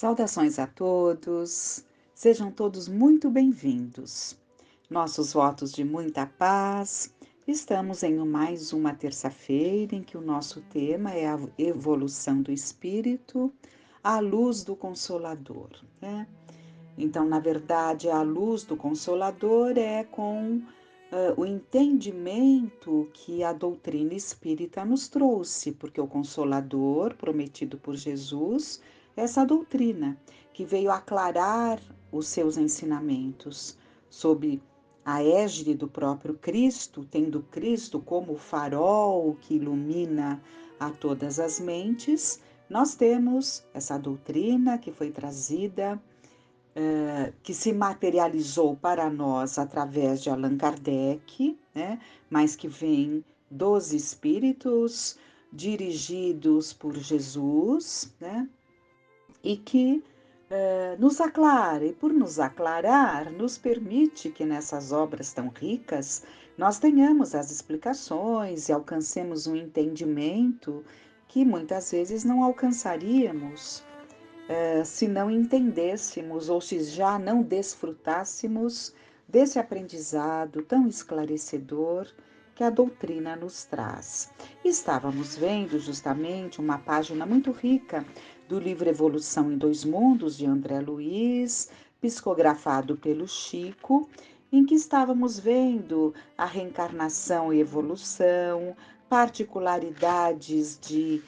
Saudações a todos, sejam todos muito bem-vindos. Nossos votos de muita paz. Estamos em mais uma terça-feira em que o nosso tema é a evolução do espírito à luz do Consolador, né? Então, na verdade, a luz do Consolador é com o entendimento que a doutrina espírita nos trouxe, porque o Consolador, prometido por Jesus, é essa doutrina que veio aclarar os seus ensinamentos sob a égide do próprio Cristo, tendo Cristo como farol que ilumina a todas as mentes. Nós temos essa doutrina que foi trazida, que se materializou para nós através de Allan Kardec, né? Mas que vem dos espíritos dirigidos por Jesus, né? E que nos aclara, e por nos aclarar, nos permite que nessas obras tão ricas nós tenhamos as explicações e alcancemos um entendimento que muitas vezes não alcançaríamos se não entendêssemos ou se já não desfrutássemos desse aprendizado tão esclarecedor que a doutrina nos traz. Estávamos vendo justamente uma página muito rica do livro Evolução em Dois Mundos, de André Luiz, psicografado pelo Chico, em que estávamos vendo a reencarnação e evolução, particularidades de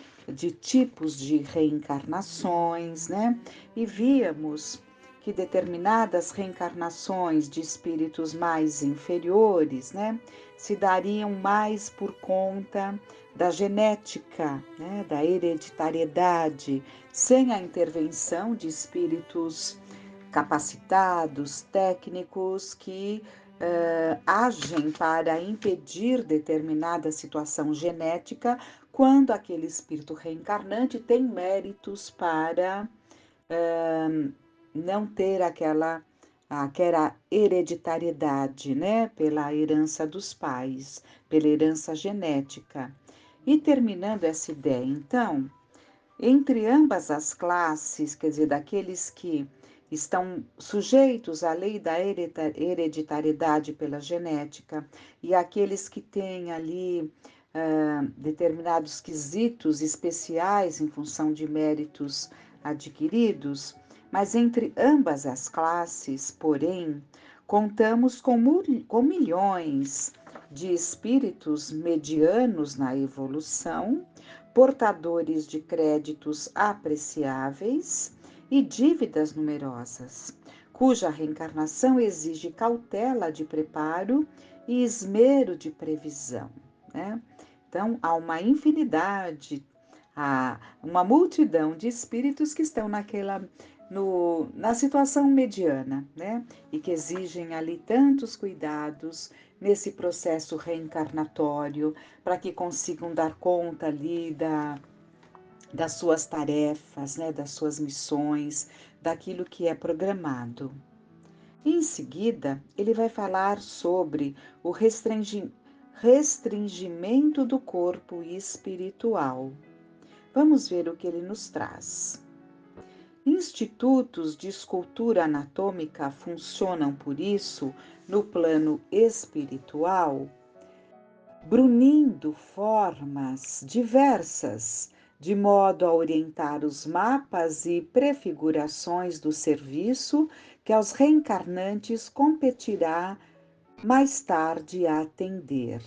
tipos de reencarnações, né? E víamos que determinadas reencarnações de espíritos mais inferiores, né, se dariam mais por conta da genética, né, da hereditariedade, sem a intervenção de espíritos capacitados, técnicos que agem para impedir determinada situação genética quando aquele espírito reencarnante tem méritos para não ter aquela hereditariedade, né? Pela herança dos pais, pela herança genética. E terminando essa ideia, então, entre ambas as classes, quer dizer, daqueles que estão sujeitos à lei da hereditariedade pela genética e aqueles que têm ali determinados quesitos especiais em função de méritos adquiridos, mas entre ambas as classes, porém, contamos com milhões de espíritos medianos na evolução, portadores de créditos apreciáveis e dívidas numerosas, cuja reencarnação exige cautela de preparo e esmero de previsão, né? Então, há uma infinidade, há uma multidão de espíritos que estão na situação mediana, né? E que exigem ali tantos cuidados nesse processo reencarnatório para que consigam dar conta ali das suas tarefas, né? Das suas missões, daquilo que é programado. Em seguida, ele vai falar sobre o restringimento do corpo espiritual. Vamos ver o que ele nos traz. Institutos de escultura anatômica funcionam, por isso, no plano espiritual, brunindo formas diversas, de modo a orientar os mapas e prefigurações do serviço que aos reencarnantes competirá mais tarde a atender.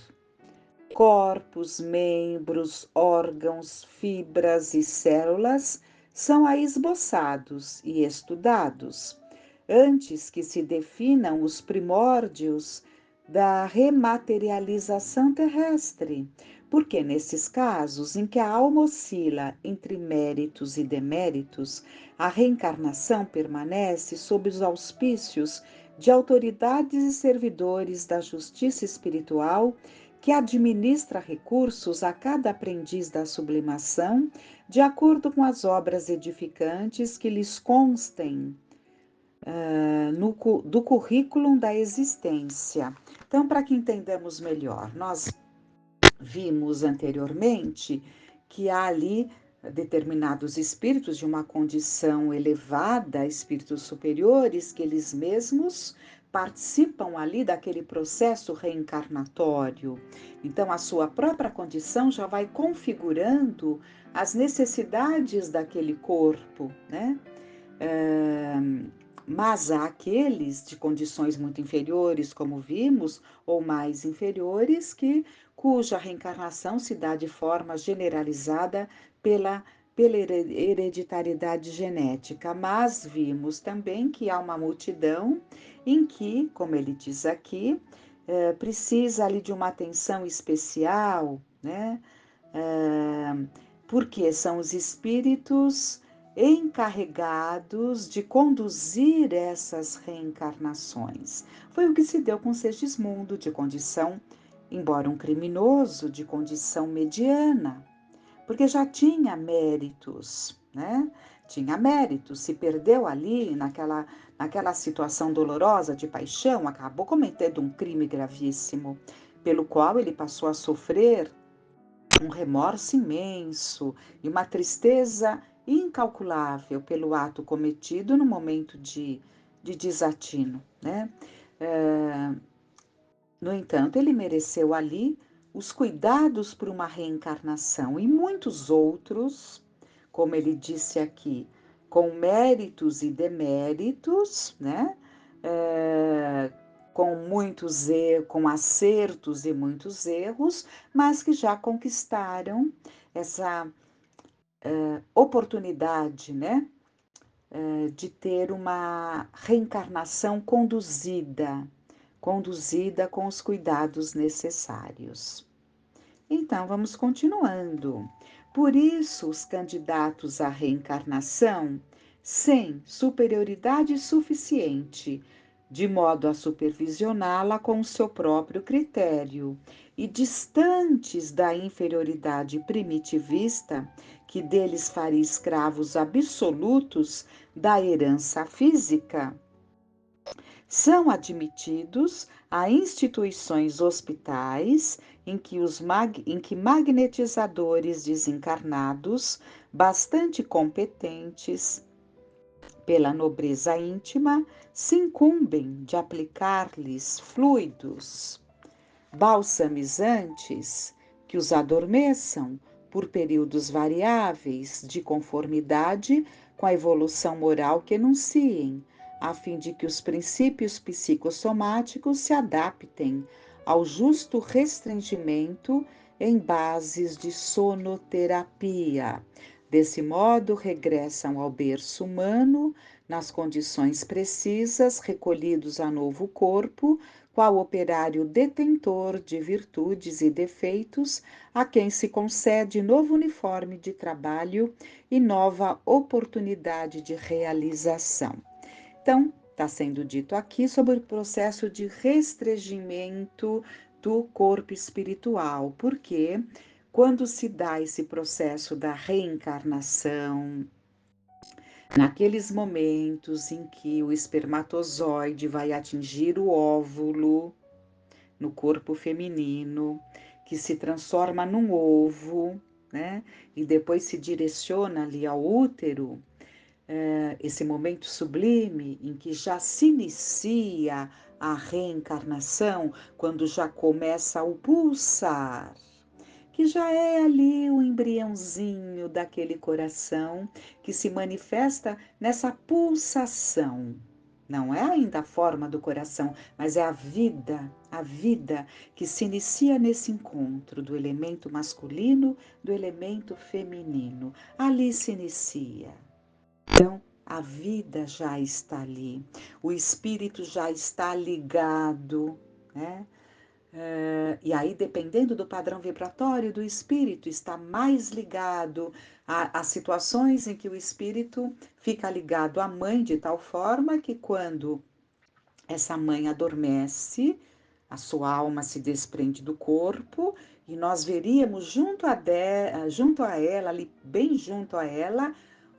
Corpos, membros, órgãos, fibras e células são aí esboçados e estudados, antes que se definam os primórdios da rematerialização terrestre, porque nesses casos em que a alma oscila entre méritos e deméritos, a reencarnação permanece sob os auspícios de autoridades e servidores da justiça espiritual que administra recursos a cada aprendiz da sublimação, de acordo com as obras edificantes que lhes constem do currículo da existência. Então, para que entendamos melhor, nós vimos anteriormente que há ali determinados espíritos de uma condição elevada, espíritos superiores, que eles mesmos participam ali daquele processo reencarnatório. Então, a sua própria condição já vai configurando as necessidades daquele corpo, né? Mas há aqueles de condições muito inferiores, como vimos, ou mais inferiores, cuja reencarnação se dá de forma generalizada pela hereditariedade genética. Mas vimos também que há uma multidão em que, como ele diz aqui, precisa ali de uma atenção especial, né? Porque são os espíritos encarregados de conduzir essas reencarnações. Foi o que se deu com Segismundo, de condição, embora um criminoso, de condição mediana, porque já tinha méritos, né? Tinha méritos, se perdeu ali naquela situação dolorosa de paixão, acabou cometendo um crime gravíssimo, pelo qual ele passou a sofrer um remorso imenso e uma tristeza incalculável pelo ato cometido no momento de desatino, né? No entanto, ele mereceu ali os cuidados por uma reencarnação e muitos outros, como ele disse aqui, com méritos e deméritos, né? Com acertos e muitos erros, mas que já conquistaram essa oportunidade, né? De ter uma reencarnação conduzida com os cuidados necessários. Então, vamos continuando. Por isso, os candidatos à reencarnação, sem superioridade suficiente, de modo a supervisioná-la com o seu próprio critério, e distantes da inferioridade primitivista, que deles faria escravos absolutos da herança física, são admitidos a instituições hospitais em que magnetizadores desencarnados, bastante competentes pela nobreza íntima, se incumbem de aplicar-lhes fluidos balsamizantes que os adormeçam por períodos variáveis de conformidade com a evolução moral que enunciem, a fim de que os princípios psicossomáticos se adaptem ao justo restringimento em bases de sonoterapia. Desse modo, regressam ao berço humano nas condições precisas, recolhidos a novo corpo, qual operário detentor de virtudes e defeitos, a quem se concede novo uniforme de trabalho e nova oportunidade de realização. Então, está sendo dito aqui sobre o processo de restringimento do corpo espiritual, porque quando se dá esse processo da reencarnação, naqueles momentos em que o espermatozoide vai atingir o óvulo no corpo feminino, que se transforma num ovo, né? E depois se direciona ali ao útero, esse momento sublime em que já se inicia a reencarnação, quando já começa o pulsar, que já é ali o embriãozinho daquele coração que se manifesta nessa pulsação. Não é ainda a forma do coração, mas é a vida que se inicia nesse encontro do elemento masculino, do elemento feminino. Ali se inicia. Então, a vida já está ali, o espírito já está ligado, né? E aí, dependendo do padrão vibratório do espírito, está mais ligado a situações em que o espírito fica ligado à mãe de tal forma que quando essa mãe adormece, a sua alma se desprende do corpo e nós veríamos junto a ela, ali bem junto a ela,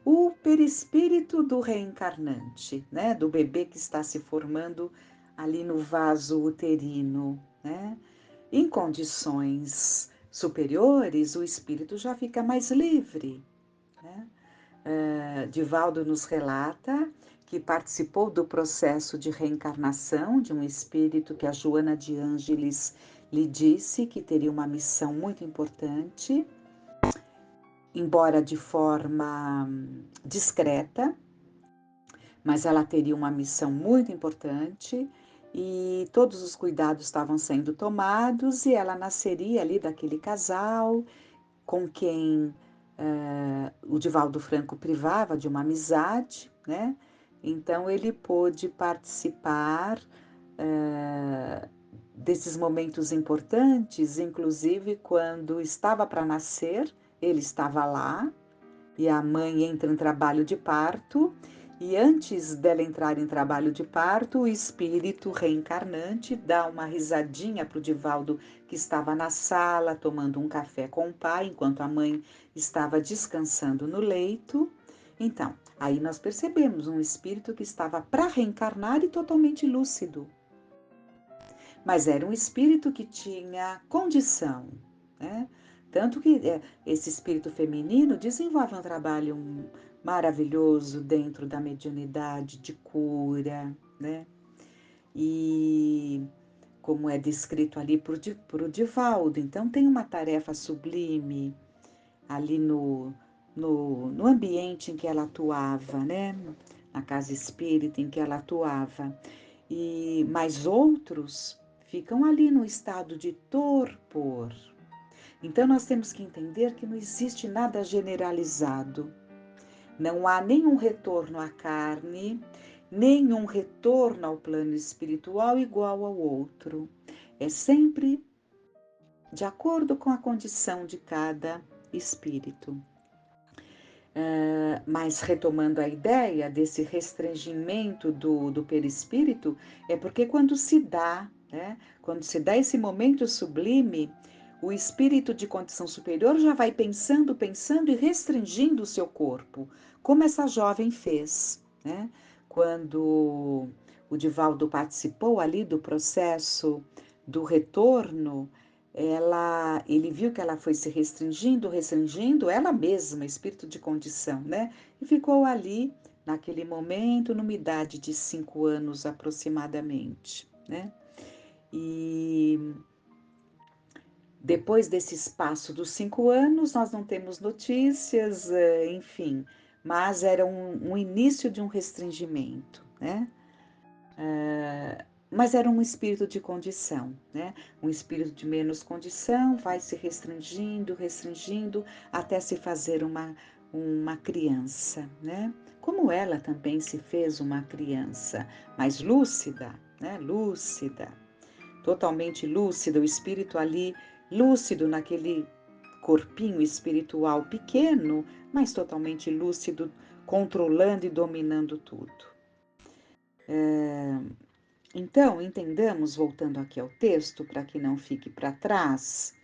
o perispírito do reencarnante, né? Do bebê que está se formando ali no vaso uterino, né? Em condições superiores, o espírito já fica mais livre, né? Divaldo nos relata que participou do processo de reencarnação de um espírito que a Joana de Ângeles lhe disse que teria uma missão muito importante, embora de forma discreta, mas ela teria uma missão muito importante e todos os cuidados estavam sendo tomados e ela nasceria ali daquele casal com quem o Divaldo Franco privava de uma amizade, né? Então ele pôde participar desses momentos importantes, inclusive quando estava para nascer, ele estava lá e a mãe entra em trabalho de parto. E antes dela entrar em trabalho de parto, o espírito reencarnante dá uma risadinha para o Divaldo, que estava na sala tomando um café com o pai, enquanto a mãe estava descansando no leito. Então, aí nós percebemos um espírito que estava para reencarnar e totalmente lúcido. Mas era um espírito que tinha condição, né? Tanto que esse espírito feminino desenvolve um trabalho maravilhoso dentro da mediunidade de cura, né? E como é descrito ali por o Divaldo, então tem uma tarefa sublime ali no ambiente em que ela atuava, né? Na casa espírita em que ela atuava. Mas outros ficam ali no estado de torpor. Então nós temos que entender que não existe nada generalizado. Não há nenhum retorno à carne, nenhum retorno ao plano espiritual igual ao outro. É sempre de acordo com a condição de cada espírito. Mas retomando a ideia desse restringimento do perispírito, é porque quando se dá, né, quando se dá esse momento sublime, o espírito de condição superior já vai pensando, pensando e restringindo o seu corpo, como essa jovem fez, né? Quando o Divaldo participou ali do processo do retorno, ele viu que ela foi se restringindo, restringindo, ela mesma, espírito de condição, né? E ficou ali, naquele momento, numa idade de 5 anos aproximadamente, né? E depois desse espaço dos 5 anos, nós não temos notícias, enfim, mas era um início de um restringimento, né? Mas era um espírito de condição, né? Um espírito de menos condição vai se restringindo, restringindo, até se fazer uma criança, né? Como ela também se fez uma criança, mas lúcida, né? Lúcida, totalmente lúcida, o espírito ali lúcido naquele corpinho espiritual pequeno, mas totalmente lúcido, controlando e dominando tudo. Então, entendamos, voltando aqui ao texto, para que não fique para trás,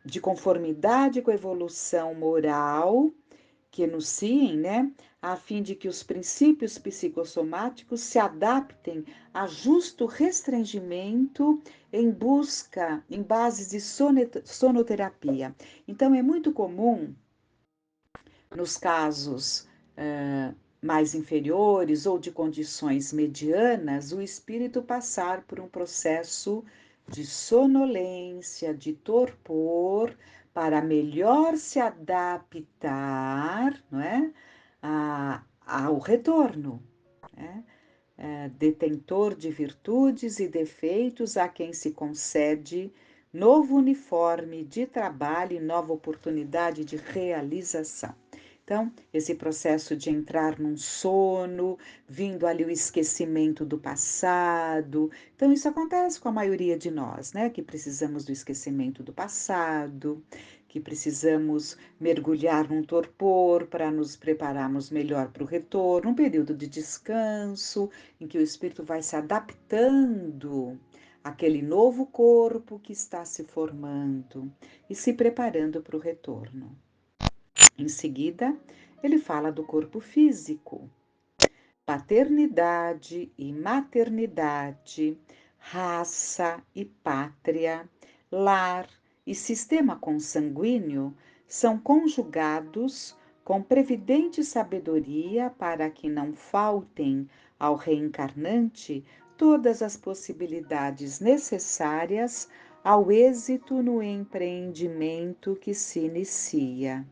de conformidade com a evolução moral que enunciem, né, a fim de que os princípios psicossomáticos se adaptem a justo restringimento em bases de sonoterapia. Então, é muito comum, nos casos mais inferiores ou de condições medianas, o espírito passar por um processo de sonolência, de torpor, para melhor se adaptar, não é? Ao retorno. Né? Detentor de virtudes e defeitos a quem se concede novo uniforme de trabalho e nova oportunidade de realização. Então, esse processo de entrar num sono, vindo ali o esquecimento do passado. Então, isso acontece com a maioria de nós, né? Que precisamos do esquecimento do passado, que precisamos mergulhar num torpor para nos prepararmos melhor para o retorno, um período de descanso, em que o espírito vai se adaptando àquele novo corpo que está se formando e se preparando para o retorno. Em seguida, ele fala do corpo físico, paternidade e maternidade, raça e pátria, lar e sistema consanguíneo são conjugados com previdente sabedoria para que não faltem ao reencarnante todas as possibilidades necessárias ao êxito no empreendimento que se inicia.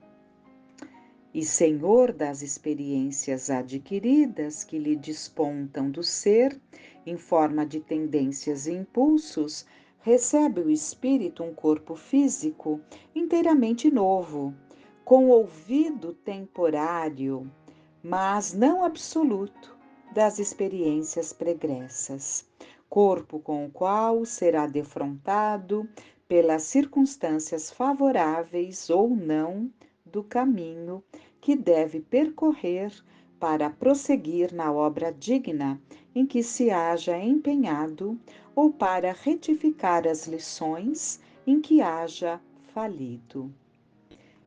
E senhor das experiências adquiridas que lhe despontam do ser, em forma de tendências e impulsos, recebe o espírito um corpo físico inteiramente novo, com ouvido temporário, mas não absoluto, das experiências pregressas, corpo com o qual será defrontado pelas circunstâncias favoráveis ou não do caminho que deve percorrer para prosseguir na obra digna em que se haja empenhado ou para retificar as lições em que haja falido.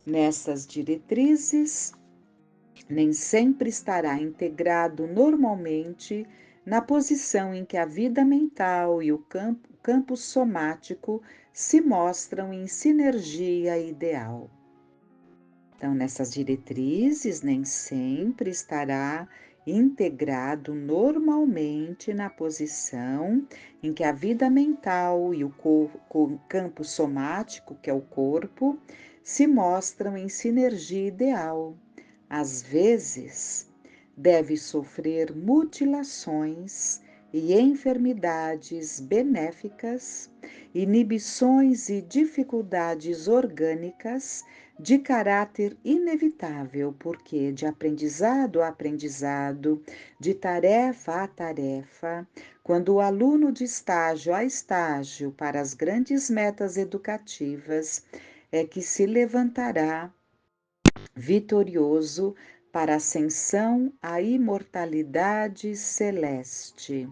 Nessas diretrizes, nem sempre estará integrado normalmente na posição em que a vida mental e o campo somático se mostram em sinergia ideal. Então, nessas diretrizes, nem sempre estará integrado normalmente na posição em que a vida mental e o campo somático, que é o corpo, se mostram em sinergia ideal. Às vezes, deve sofrer mutilações e enfermidades benéficas, inibições e dificuldades orgânicas de caráter inevitável, porque de aprendizado a aprendizado, de tarefa a tarefa, quando o aluno de estágio a estágio para as grandes metas educativas, é que se levantará vitorioso para a ascensão à imortalidade celeste.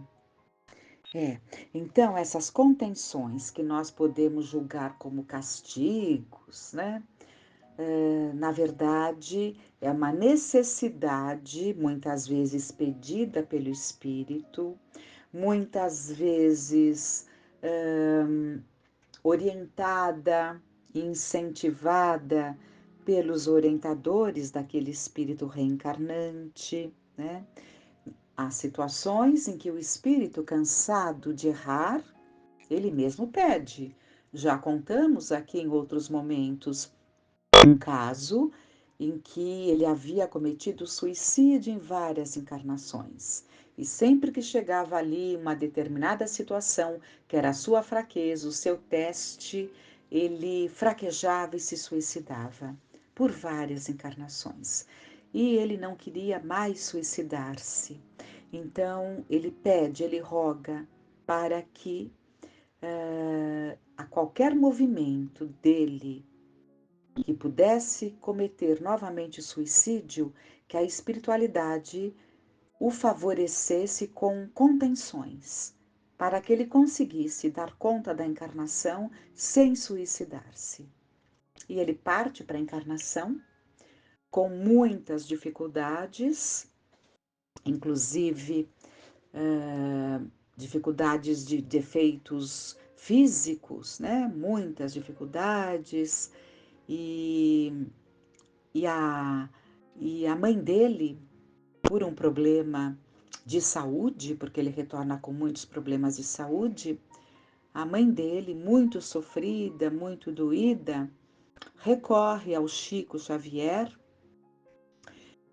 Então essas contenções que nós podemos julgar como castigos, né? Na verdade, é uma necessidade, muitas vezes pedida pelo espírito, muitas vezes orientada e incentivada pelos orientadores daquele espírito reencarnante, né? Há situações em que o espírito, cansado de errar, ele mesmo pede. Já contamos aqui em outros momentos um caso em que ele havia cometido suicídio em várias encarnações. E sempre que chegava ali uma determinada situação, que era a sua fraqueza, o seu teste, ele fraquejava e se suicidava por várias encarnações. E ele não queria mais suicidar-se. Então ele pede, ele roga para que a qualquer movimento dele que pudesse cometer novamente suicídio, que a espiritualidade o favorecesse com contenções, para que ele conseguisse dar conta da encarnação sem suicidar-se. E ele parte para a encarnação com muitas dificuldades, inclusive dificuldades de defeitos físicos, né? Muitas dificuldades. E, e, e a mãe dele, por um problema de saúde, porque ele retorna com muitos problemas de saúde, a mãe dele, muito sofrida, muito doída, recorre ao Chico Xavier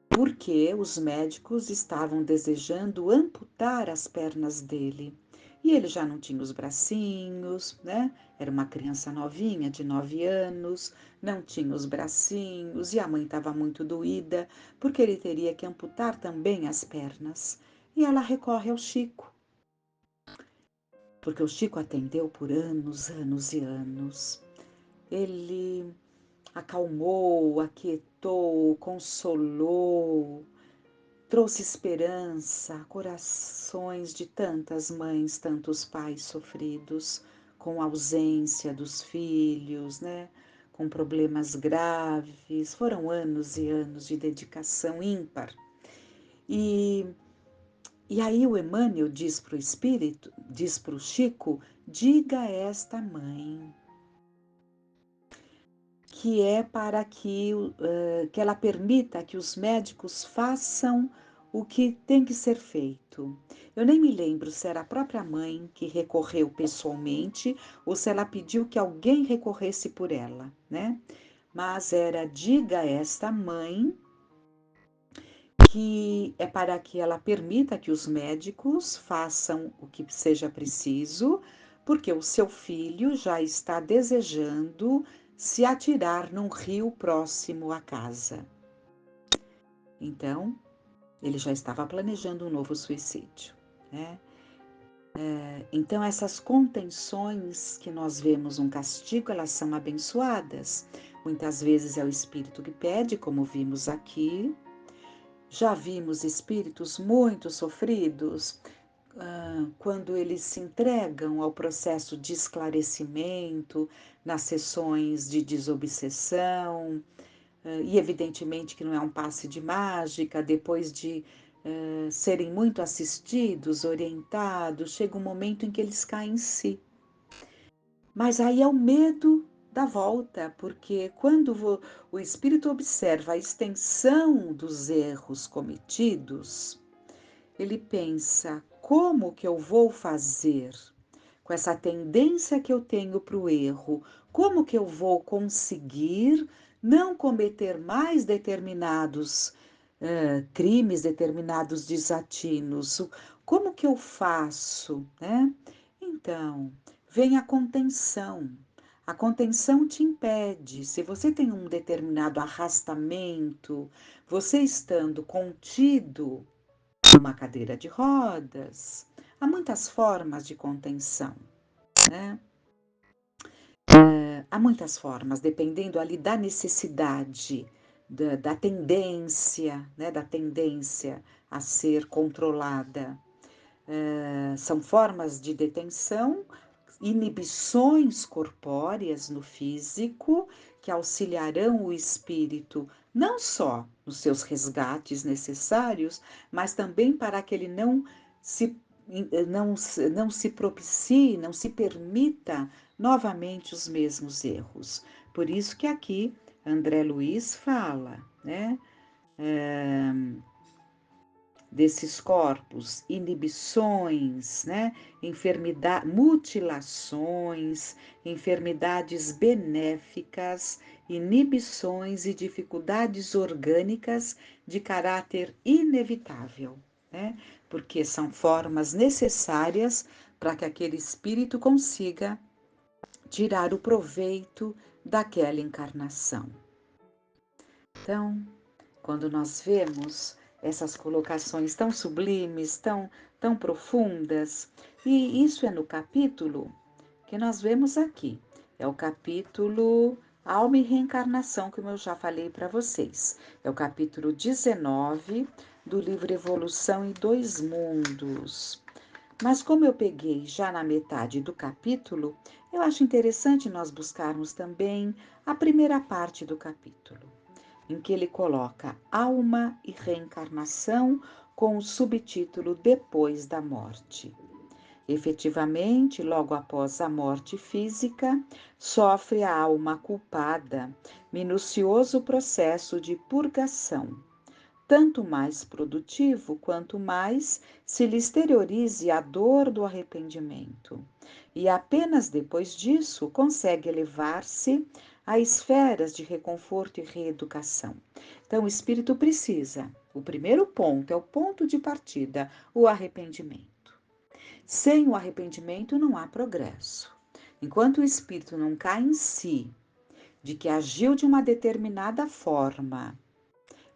porque os médicos estavam desejando amputar as pernas dele. E ele já não tinha os bracinhos, né? Era uma criança novinha, de 9 anos, não tinha os bracinhos e a mãe estava muito doída porque ele teria que amputar também as pernas. E ela recorre ao Chico, porque o Chico atendeu por anos, anos e anos. Ele acalmou, aquietou, consolou, trouxe esperança a corações de tantas mães, tantos pais sofridos com a ausência dos filhos, né? Com problemas graves. Foram anos e anos de dedicação ímpar. E aí o Emmanuel diz para o espírito, diz para o Chico, diga a esta mãe que é para que ela permita que os médicos façam o que tem que ser feito. Eu nem me lembro se era a própria mãe que recorreu pessoalmente ou se ela pediu que alguém recorresse por ela, né? Mas era: diga a esta mãe que é para que ela permita que os médicos façam o que seja preciso, porque o seu filho já está desejando se atirar num rio próximo à casa. Então, ele já estava planejando um novo suicídio, né? Então, essas contenções que nós vemos um castigo, elas são abençoadas. Muitas vezes é o espírito que pede, como vimos aqui. Já vimos espíritos muito sofridos quando eles se entregam ao processo de esclarecimento, nas sessões de desobsessão, e evidentemente que não é um passe de mágica, depois de serem muito assistidos, orientados, chega um momento em que eles caem em si. Mas aí é o medo da volta, porque quando o espírito observa a extensão dos erros cometidos, ele pensa: como que eu vou fazer com essa tendência que eu tenho para o erro? Como que eu vou conseguir não cometer mais determinados crimes, determinados desatinos? Como que eu faço, né? Então, vem a contenção. A contenção te impede. Se você tem um determinado arrastamento, você estando contido numa cadeira de rodas, há muitas formas de contenção, né? Há muitas formas, dependendo ali da necessidade, da tendência, né? Da tendência a ser controlada. São formas de detenção, inibições corpóreas no físico que auxiliarão o espírito não só nos seus resgates necessários, mas também para que ele se não se propicie, não se permita novamente os mesmos erros. Por isso que aqui André Luiz fala, né? Desses corpos, inibições, né? Mutilações, enfermidades benéficas, inibições e dificuldades orgânicas de caráter inevitável, né? Porque são formas necessárias para que aquele espírito consiga tirar o proveito daquela encarnação. Então, quando nós vemos essas colocações tão sublimes, tão profundas, e isso é no capítulo que nós vemos aqui. É o capítulo Alma e Reencarnação, como eu já falei para vocês. É o capítulo 19 do livro Evolução em Dois Mundos. Mas como eu peguei já na metade do capítulo, eu acho interessante nós buscarmos também a primeira parte do capítulo, em que ele coloca alma e reencarnação com o subtítulo Depois da Morte. Efetivamente, logo após a morte física, sofre a alma culpada minucioso processo de purgação, tanto mais produtivo quanto mais se lhe exteriorize a dor do arrependimento. E apenas depois disso consegue elevar-se a esferas de reconforto e reeducação. Então, o espírito precisa, o primeiro ponto, é o ponto de partida, o arrependimento. Sem o arrependimento não há progresso. Enquanto o espírito não cai em si, de que agiu de uma determinada forma,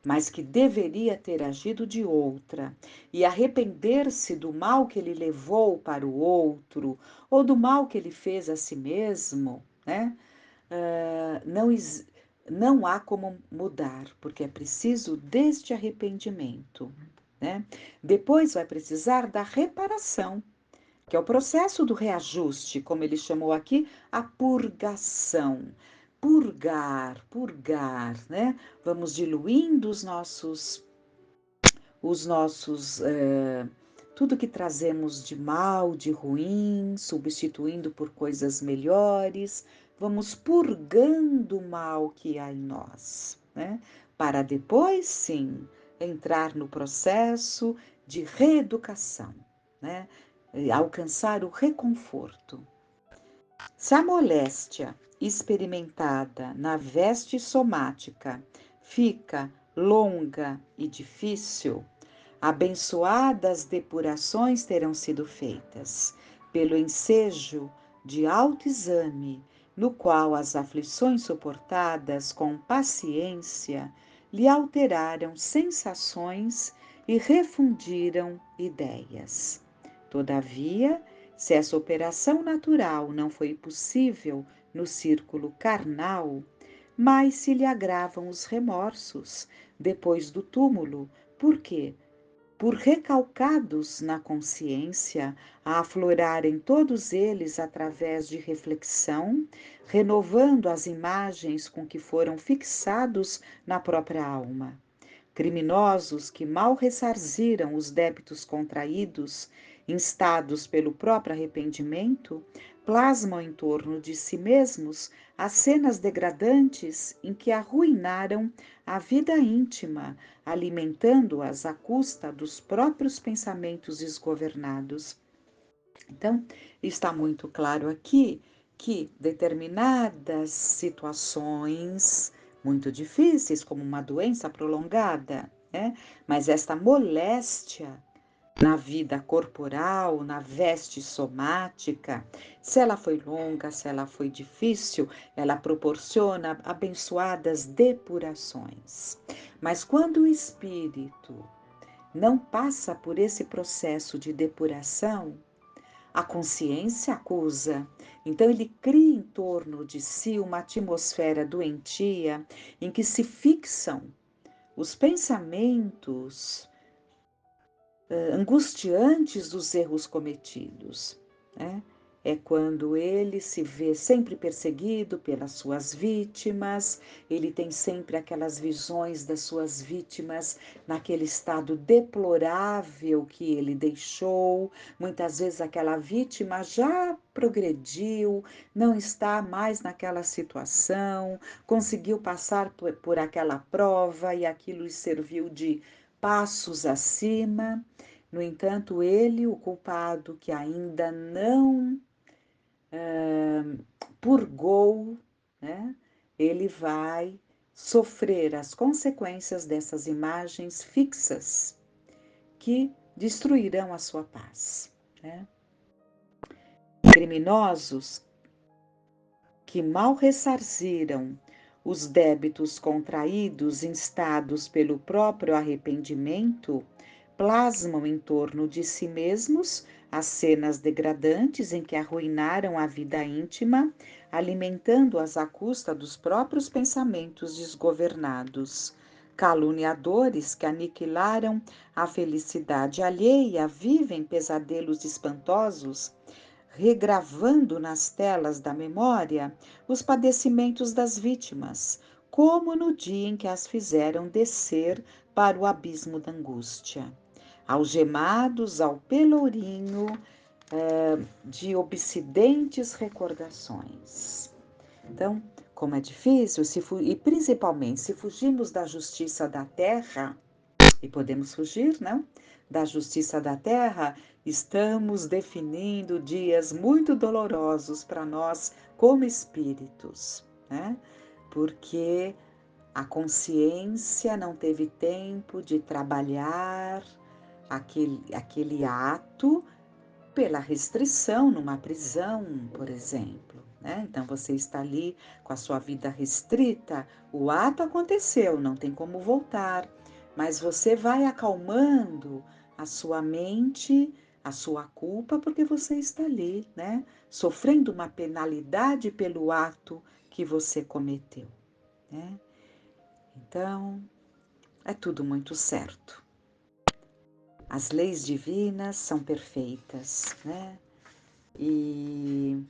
mas que deveria ter agido de outra, e arrepender-se do mal que ele levou para o outro, ou do mal que ele fez a si mesmo, né? Não, não há como mudar, porque é preciso deste arrependimento, né? Depois vai precisar da reparação, que é o processo do reajuste, como ele chamou aqui, a purgação. Purgar, né? Vamos diluindo tudo que trazemos de mal, de ruim, substituindo por coisas melhores, vamos purgando o mal que há em nós, né? Para depois, sim, entrar no processo de reeducação, né? E alcançar o reconforto. Se a moléstia experimentada na veste somática fica longa e difícil, abençoadas depurações terão sido feitas, pelo ensejo de autoexame, no qual as aflições suportadas com paciência lhe alteraram sensações e refundiram ideias. Todavia, se essa operação natural não foi possível no círculo carnal, mais se lhe agravam os remorsos depois do túmulo, porque, por recalcados na consciência, a aflorarem todos eles através de reflexão, renovando as imagens com que foram fixados na própria alma. Criminosos que mal ressarciram os débitos contraídos, instados pelo próprio arrependimento, plasmam em torno de si mesmos as cenas degradantes em que arruinaram a vida íntima, alimentando-as à custa dos próprios pensamentos desgovernados. Então, está muito claro aqui que determinadas situações muito difíceis, como uma doença prolongada, né? Mas esta moléstia na vida corporal, na veste somática, se ela foi longa, se ela foi difícil, ela proporciona abençoadas depurações. Mas quando o espírito não passa por esse processo de depuração, a consciência acusa. Então, ele cria em torno de si uma atmosfera doentia em que se fixam os pensamentos angustiantes dos erros cometidos, né? É quando ele se vê sempre perseguido pelas suas vítimas, ele tem sempre aquelas visões das suas vítimas naquele estado deplorável que ele deixou. Muitas vezes aquela vítima já progrediu, não está mais naquela situação, conseguiu passar por aquela prova e aquilo lhe serviu de passos acima. No entanto, ele, o culpado que ainda não purgou, né, ele vai sofrer as consequências dessas imagens fixas que destruirão a sua paz. Né? Criminosos que mal ressarciram os débitos contraídos instados pelo próprio arrependimento, plasmam em torno de si mesmos as cenas degradantes em que arruinaram a vida íntima, alimentando-as à custa dos próprios pensamentos desgovernados. Caluniadores que aniquilaram a felicidade alheia vivem pesadelos espantosos, regravando nas telas da memória os padecimentos das vítimas, como no dia em que as fizeram descer para o abismo da angústia, algemados ao pelourinho de obsidentes recordações. Então, como é difícil, e principalmente se fugirmos da justiça da terra, e podemos fugir, não? Da justiça da terra, estamos definindo dias muito dolorosos para nós como espíritos, né? Porque a consciência não teve tempo de trabalhar aquele ato pela restrição numa prisão, por exemplo. Né? Então você está ali com a sua vida restrita, o ato aconteceu, não tem como voltar, mas você vai acalmando a sua mente, a sua culpa, porque você está ali, né? Sofrendo uma penalidade pelo ato que você cometeu. Né? Então, é tudo muito certo. As leis divinas são perfeitas, né? E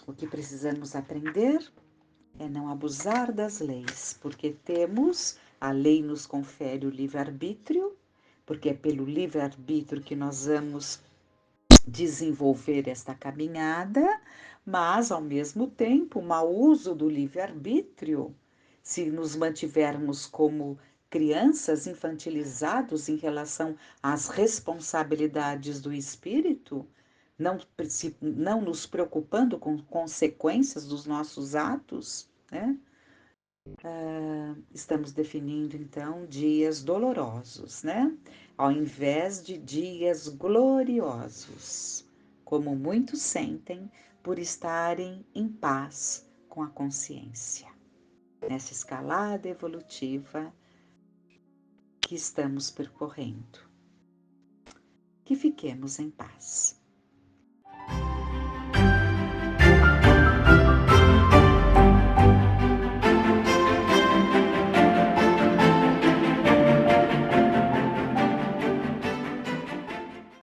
o que precisamos aprender é não abusar das leis, porque a lei nos confere o livre-arbítrio, porque é pelo livre-arbítrio que nós vamos desenvolver esta caminhada, mas, ao mesmo tempo, mau uso do livre-arbítrio, se nos mantivermos como crianças infantilizados em relação às responsabilidades do espírito, não nos preocupando com consequências dos nossos atos, né? Estamos definindo então dias dolorosos, né? Ao invés de dias gloriosos, como muitos sentem por estarem em paz com a consciência. Nessa escalada evolutiva que estamos percorrendo. Que fiquemos em paz.